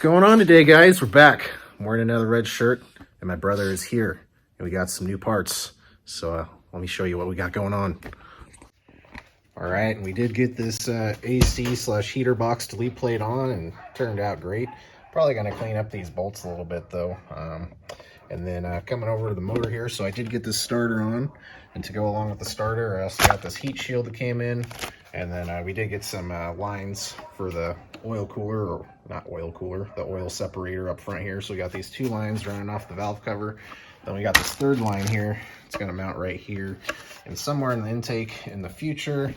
going on today, guys? We're back. I'm wearing another red shirt, and my brother is here, and we got some new parts. So let me show you what we got going on. All right, and we did get this AC/heater box delete plate on, and turned out great. Probably gonna clean up these bolts a little bit though. And then coming over to the motor here, so I did get this starter on, and to go along with the starter, I also got this heat shield that came in, and then we did get some lines for the oil cooler, or not oil cooler, the oil separator up front here. So we got these two lines running off the valve cover. Then we got this third line here. It's gonna mount right here and somewhere in the intake in the future.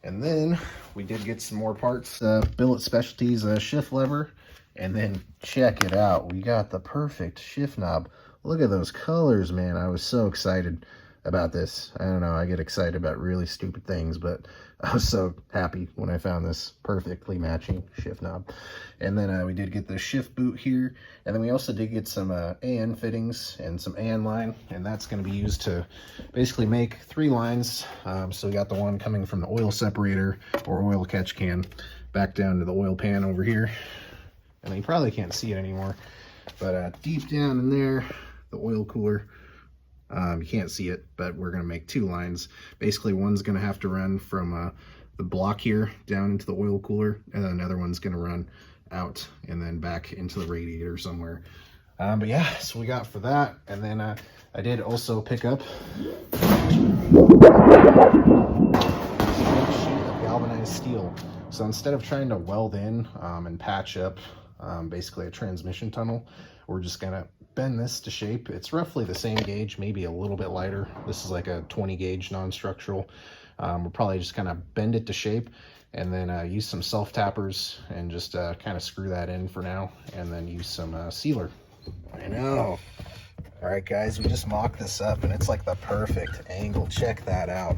And then we did get some more parts, Billet Specialties shift lever. And then check it out, we got the perfect shift knob. Look at those colors, man. I was so excited about this. I don't know, I get excited about really stupid things, but I was so happy when I found this perfectly matching shift knob. And then we did get the shift boot here, and then we also did get some AN fittings and some AN line, and that's going to be used to basically make 3 lines. So we got the one coming from the oil separator or oil catch can back down to the oil pan over here, and you probably can't see it anymore, but deep down in there, the oil cooler. You can't see it, but we're going to make 2 lines. Basically, one's going to have to run from the block here down into the oil cooler, and then another one's going to run out and then back into the radiator somewhere. But yeah, so we got for that. And then I did also pick up a sheet of galvanized steel. So instead of trying to weld in and patch up basically a transmission tunnel, we're just gonna bend this to shape. It's roughly the same gauge, maybe a little bit lighter. This is like a 20 gauge non-structural. We'll probably just kind of bend it to shape, and then use some self tappers and just kind of screw that in for now, and then use some sealer. I know. All right, guys, we just mocked this up, and it's like the perfect angle. Check that out.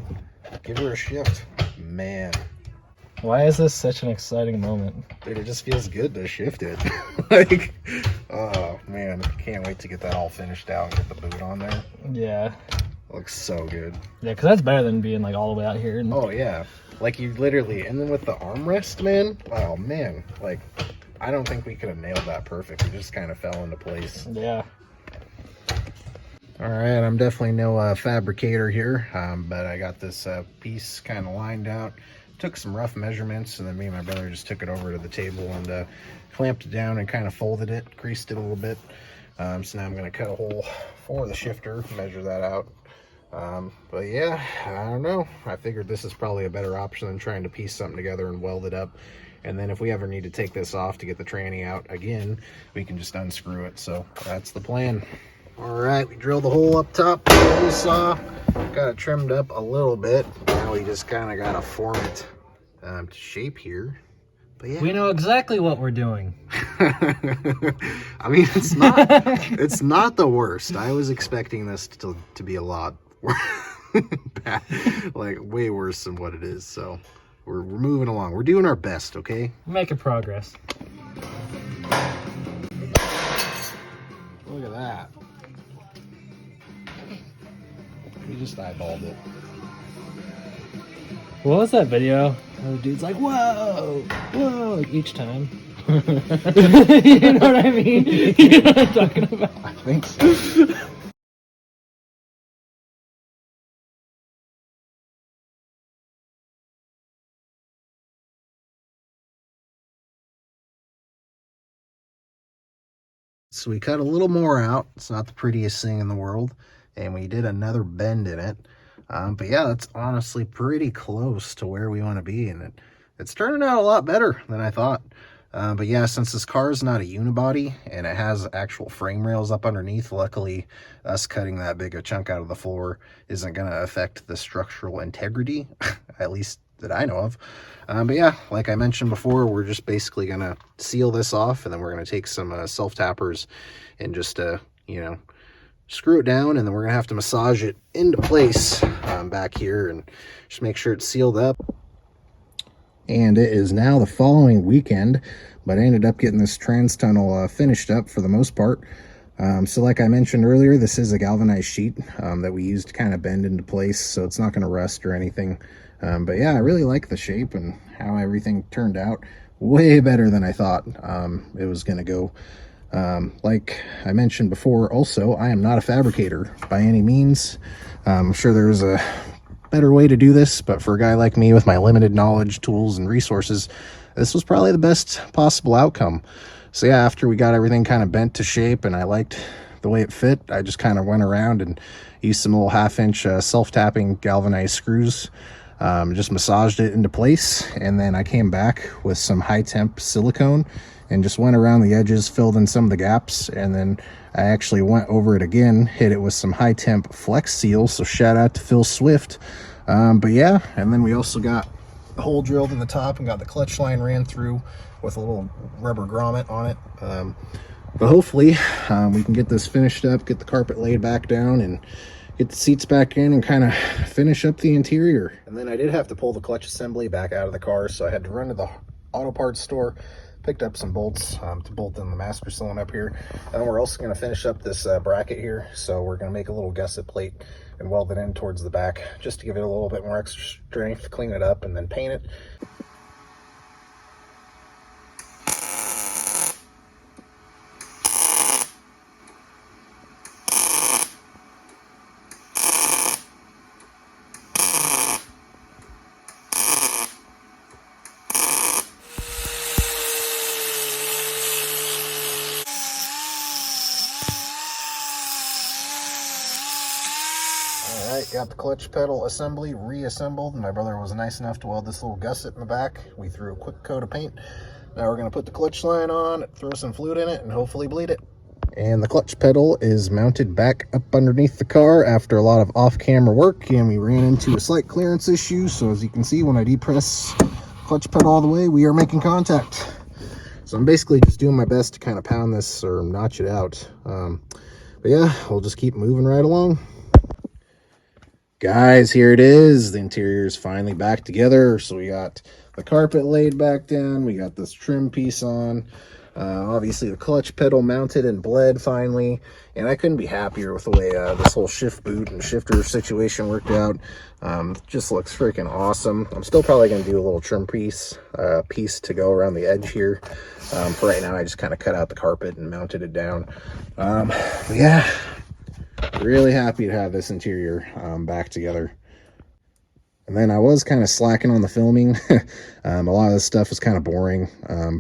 Give her a shift, man. Why is this such an exciting moment? Dude, it just feels good to shift it. Like, oh man, can't wait to get that all finished out and get the boot on there. Yeah. Looks so good. Yeah, because that's better than being like all the way out here. Oh yeah, like you literally, and then with the armrest, man, oh man, like I don't think we could have nailed that perfect. It just kind of fell into place. Yeah. All right, I'm definitely no fabricator here, but I got this piece kind of lined out. Took some rough measurements, and then me and my brother just took it over to the table and clamped it down and kind of folded it, creased it a little bit. So now I'm going to cut a hole for the shifter, measure that out. But yeah, I don't know. I figured this is probably a better option than trying to piece something together and weld it up. And then if we ever need to take this off to get the tranny out again, we can just unscrew it. So that's the plan. All right, we drilled the hole up top, hole saw, got it trimmed up a little bit. Now we just kind of got to form it to shape here. But yeah, we know exactly what we're doing. I mean, it's not the worst. I was expecting this to be a lot bad, like way worse than what it is. So we're moving along. We're doing our best, okay? Making progress. Look at that. We just eyeballed it. What was that video? Oh, the dude's like, whoa, whoa, like each time. You know what I mean? You know what I'm talking about? I think so. So we cut a little more out. It's not the prettiest thing in the world. And we did another bend in it. But yeah, that's honestly pretty close to where we want to be. And it's turning out a lot better than I thought. But yeah, since this car is not a unibody and it has actual frame rails up underneath, luckily us cutting that big a chunk out of the floor isn't going to affect the structural integrity, at least that I know of. But yeah, like I mentioned before, we're just basically going to seal this off, and then we're going to take some self tappers and just, you know, screw it down, and then we're gonna have to massage it into place back here and just make sure it's sealed up. And it is now the following weekend, but I ended up getting this trans tunnel finished up for the most part. So like I mentioned earlier, this is a galvanized sheet that we used to kind of bend into place, so it's not going to rust or anything. But yeah, I really like the shape and how everything turned out. way better than I thought it was going to go. Like I mentioned before, also, I am not a fabricator by any means. I'm sure there's a better way to do this, but for a guy like me with my limited knowledge, tools, and resources, this was probably the best possible outcome. So yeah, after we got everything kind of bent to shape and I liked the way it fit, I just kind of went around and used some little 1/2-inch self-tapping galvanized screws, just massaged it into place, and then I came back with some high temp silicone and just went around the edges, filled in some of the gaps, and then I actually went over it again, hit it with some high temp flex seal, so shout out to Phil Swift. But yeah, and then we also got a hole drilled in the top and got the clutch line ran through with a little rubber grommet on it. But hopefully we can get this finished up, get the carpet laid back down, and get the seats back in and kind of finish up the interior. And then I did have to pull the clutch assembly back out of the car, so I had to run to the auto parts store, picked up some bolts to bolt in the master cylinder up here. And then we're also going to finish up this bracket here, so we're going to make a little gusset plate and weld it in towards the back just to give it a little bit more extra strength, clean it up, and then paint it. Alright, got the clutch pedal assembly reassembled. My brother was nice enough to weld this little gusset in the back. We threw a quick coat of paint. Now we're going to put the clutch line on, throw some fluid in it, and hopefully bleed it. And the clutch pedal is mounted back up underneath the car after a lot of off-camera work, and we ran into a slight clearance issue. So as you can see, when I depress clutch pedal all the way, we are making contact. So I'm basically just doing my best to kind of pound this or notch it out. But yeah, we'll just keep moving right along. Guys, here it is. The interior is finally back together. So we got the carpet laid back down. We got this trim piece on. Obviously, the clutch pedal mounted and bled finally. And I couldn't be happier with the way this whole shift boot and shifter situation worked out. Just looks freaking awesome. I'm still probably going to do a little trim piece to go around the edge here. For right now, I just kind of cut out the carpet and mounted it down. But yeah. Really happy to have this interior back together. And then I was kind of slacking on the filming. A lot of this stuff was kind of boring,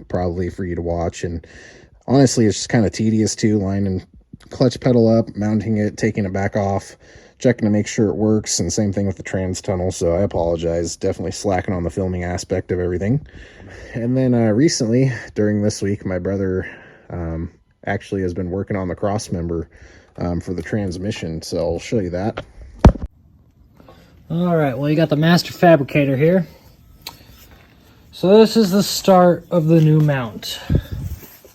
probably for you to watch. And honestly, it's just kind of tedious too, lining clutch pedal up, mounting it, taking it back off, checking to make sure it works. And same thing with the trans tunnel. So I apologize, definitely slacking on the filming aspect of everything. And then recently, during this week, my brother actually has been working on the crossmember for the transmission, so I'll show you that. All right, well, you got the master fabricator here. So this is the start of the new mount.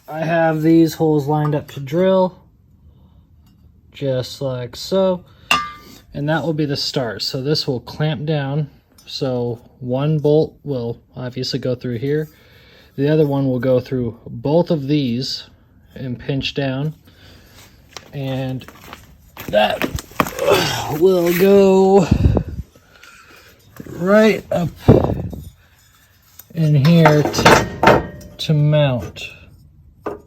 I have these holes lined up to drill, just like so, and that will be the start. So this will clamp down, so one bolt will obviously go through here. The other one will go through both of these and pinch down. And that will go right up in here to mount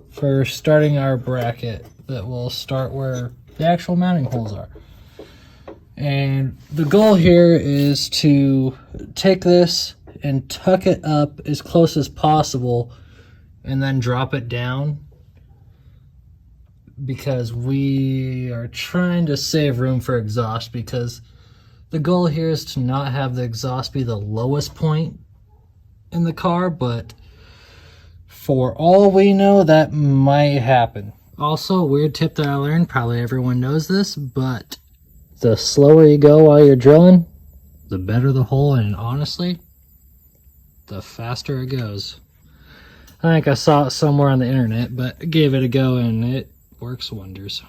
for starting our bracket that will start where the actual mounting holes are. And the goal here is to take this and tuck it up as close as possible and then drop it down, because we are trying to save room for exhaust, because the goal here is to not have the exhaust be the lowest point in the car, but for all we know, that might happen. Also, a weird tip that I learned, probably everyone knows this, but the slower you go while you're drilling, the better the hole, and honestly, the faster it goes. I think I saw it somewhere on the internet, but I gave it a go and it works wonders.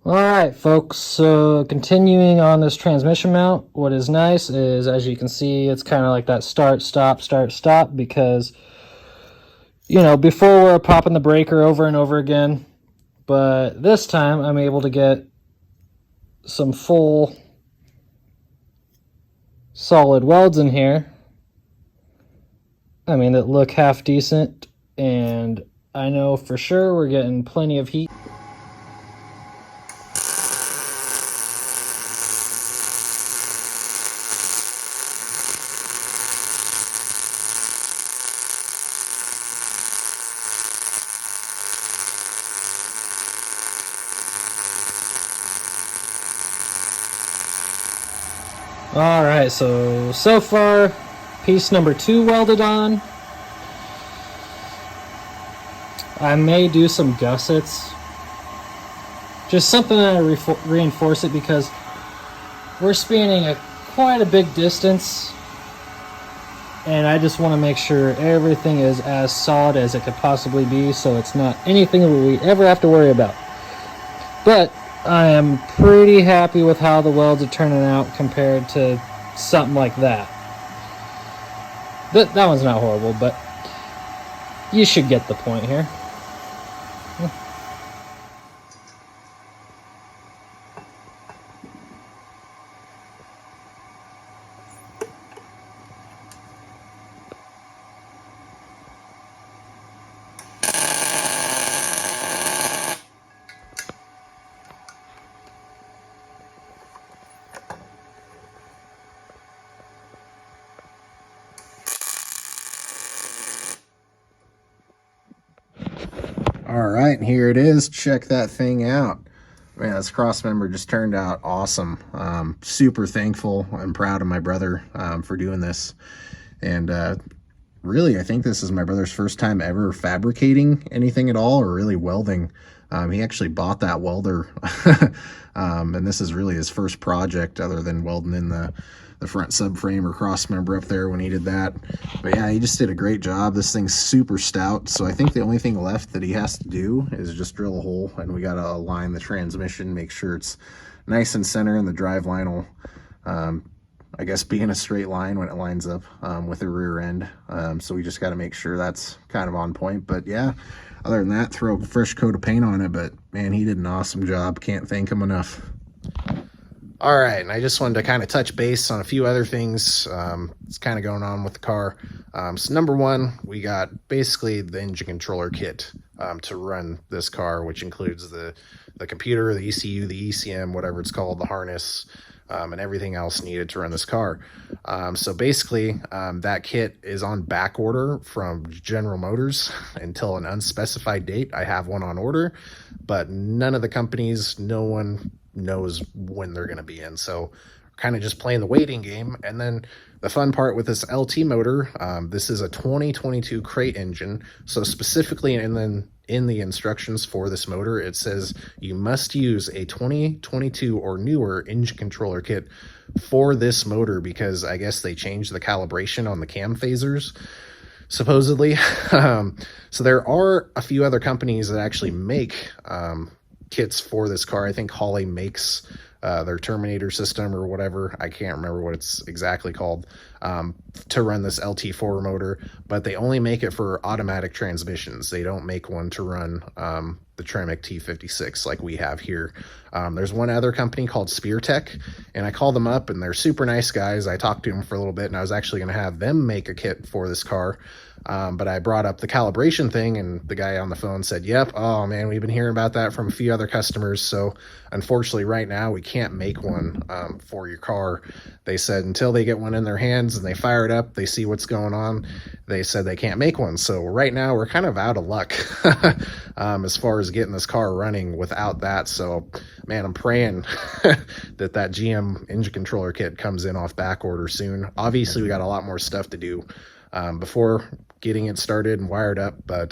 All right, folks, so continuing on this transmission mount, what is nice is, as you can see, it's kind of like that start, stop, because, you know, before we're popping the breaker over and over again, but this time I'm able to get some full solid welds in here, I mean, that look half decent, and I know for sure we're getting plenty of heat. All right, so far, piece number 2 welded on. I may do some gussets, just something to reinforce it, because we're spanning quite a big distance, and I just want to make sure everything is as solid as it could possibly be, so it's not anything that we ever have to worry about. But I am pretty happy with how the welds are turning out compared to something like that. That one's not horrible, but you should get the point here. All right, and here it is. Check that thing out. Man, this cross member just turned out awesome. Super thankful and proud of my brother for doing this. And really, I think this is my brother's first time ever fabricating anything at all, or really welding. He actually bought that welder, and this is really his first project other than welding in the front subframe or cross member up there when he did that. But yeah, he just did a great job. This thing's super stout, so I think the only thing left that he has to do is just drill a hole, and we got to align the transmission, make sure it's nice and center, and the drive line will I guess be in a straight line when it lines up with the rear end. So we just got to make sure that's kind of on point. But yeah, other than that, throw a fresh coat of paint on it. But man, he did an awesome job. Can't thank him enough. All right, and I just wanted to kind of touch base on a few other things that's kind of going on with the car. So number one, we got basically the engine controller kit to run this car, which includes the computer, the ECU, the ECM, whatever it's called, the harness, and everything else needed to run this car. So basically, that kit is on back order from General Motors until an unspecified date. I have one on order, but none of the companies, no one knows when they're going to be in. So kind of just playing the waiting game. And then the fun part with this LT motor, this is a 2022 crate engine. So specifically in the instructions for this motor, it says you must use a 2022 or newer engine controller kit for this motor, because I guess they changed the calibration on the cam phasers, supposedly. So there are a few other companies that actually make kits for this car. I think Holley makes their Terminator system or whatever. I can't remember what it's exactly called, to run this LT4 motor, but they only make it for automatic transmissions. They don't make one to run the Tremec T56 like we have here. There's one other company called Spear Tech, and I called them up, and they're super nice guys. I talked to them for a little bit, and I was actually going to have them make a kit for this car. But I brought up the calibration thing, and the guy on the phone said, yep, oh man, we've been hearing about that from a few other customers. So unfortunately right now we can't make one for your car. They said until they get one in their hands and they fire it up, they see what's going on, they said they can't make one. So right now we're kind of out of luck as far as getting this car running without that. So man, I'm praying that GM engine controller kit comes in off back order soon. Obviously we got a lot more stuff to do before getting it started and wired up, but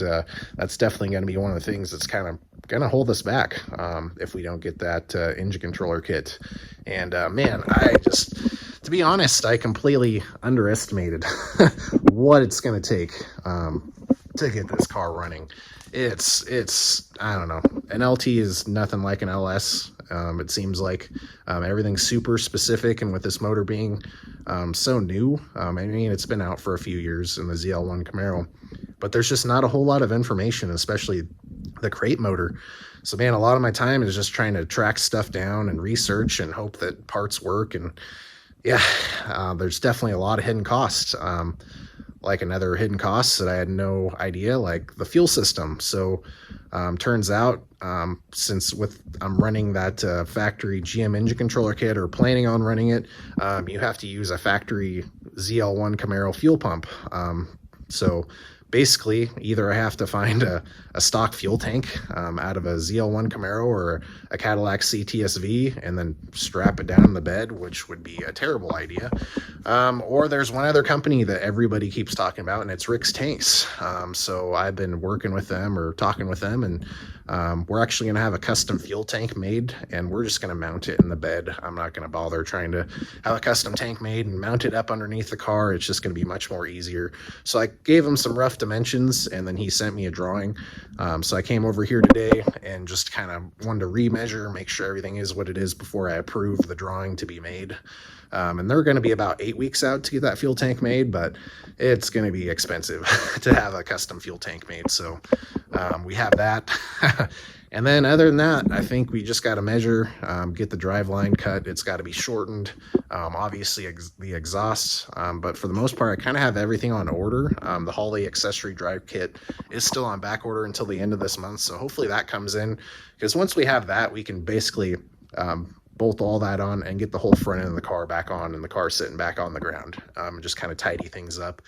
that's definitely going to be one of the things that's kind of going to hold us back if we don't get that engine controller kit. And man, to be honest, I completely underestimated what it's going to take to get this car running. It's I don't know, an LT is nothing like an LS. It seems like everything's super specific, and with this motor being so new, I mean, it's been out for a few years in the ZL1 Camaro, but there's just not a whole lot of information, especially the crate motor. So man, a lot of my time is just trying to track stuff down and research and hope that parts work. And yeah, there's definitely a lot of hidden costs. like another hidden cost that I had no idea, like the fuel system. So turns out, since I'm running that factory GM engine controller kit, or planning on running it, you have to use a factory ZL1 Camaro fuel pump. So basically, either I have to find a stock fuel tank out of a ZL1 Camaro or a Cadillac CTSV and then strap it down the bed, which would be a terrible idea. Or there's one other company that everybody keeps talking about, and it's Rick's Tanks. So I've been working with them, or talking with them, and we're actually going to have a custom fuel tank made, and we're just going to mount it in the bed. I'm not going to bother trying to have a custom tank made and mount it up underneath the car. It's just going to be much more easier. So I gave him some rough dimensions, and then he sent me a drawing. So I came over here today and just kind of wanted to remeasure, make sure everything is what it is before I approve the drawing to be made. And they're going to be about 8 weeks out to get that fuel tank made, but it's going to be expensive to have a custom fuel tank made. So we have that. And then other than that, I think we just got to measure, get the drive line cut. It's got to be shortened. Obviously the exhaust, but for the most part, I kind of have everything on order. The Holley accessory drive kit is still on back order until the end of this month. So hopefully that comes in, because once we have that, we can basically bolt all that on and get the whole front end of the car back on, and the car sitting back on the ground, and just kind of tidy things up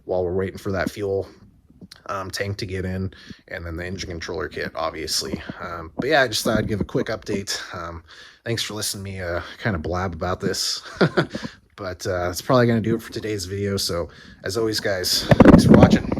while we're waiting for that fuel tank to get in, and then the engine controller kit, obviously. But yeah, I just thought I'd give a quick update. Thanks for listening to me kind of blab about this. But it's probably going to do it for today's video. So as always, guys, thanks for watching.